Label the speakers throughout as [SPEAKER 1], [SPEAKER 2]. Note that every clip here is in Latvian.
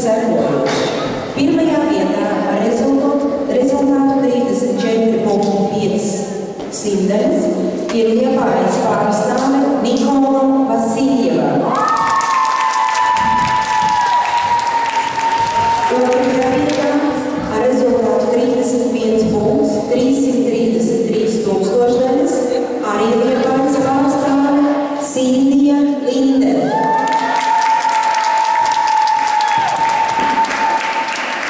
[SPEAKER 1] sekojoši. Pirmajā vietā ar rezultātu 34,5 simtdaļas ir Liepājas pārstāve Nikola Vasiljeva. Otrajā vietā ar rezultātu 35,333 tūkstošdaļas arī Liepājas pārstāve Sīndija Lindele.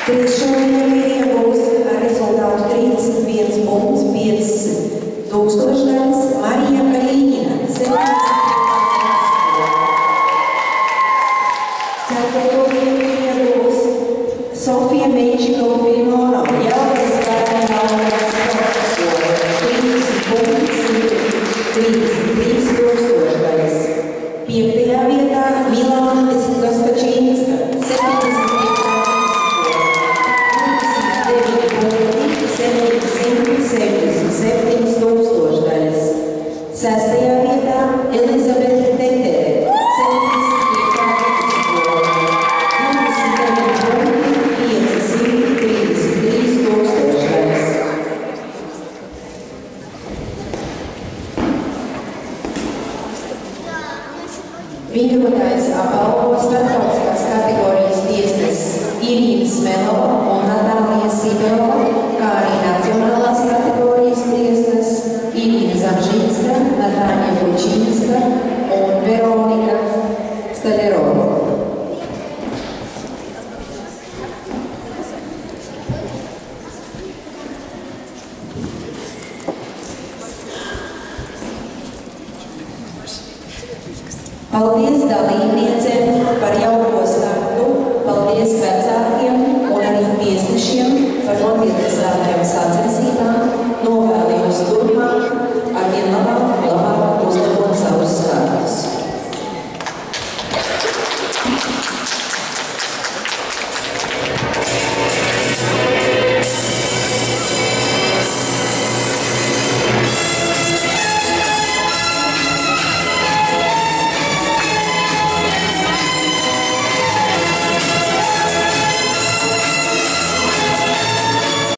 [SPEAKER 1] Trešajā vietā būs ar rezultātu 31,5 tūkstošdaļas Marija Kaļiņina, 17. Ceturtajā vietā būs Sofija Meičikova-Filmonova, Jelgavas Bērnu skola, 30,33 tūkstošdaļas. Piektajā vietā Milāna Doskačīnska, 777 tūkstošdaļas. Sestajā vietā Elizabete Tetere, 29,533 tūkstošdaļas. Viņotājs apbalvo starptautiskās kategorijas tiesneses Irīna Smelova un Natālija Sibelova, kā arī nacionālās kategorijas tiesneses Irīna Zamžinska, Natāļa Bučinska un Veronika Staļerova. Paldies dalībniecēm par jauko startu, paldies vecākiem un arī tiesnešiem par notiesātajām sacensībām, novēlu jums turpmāk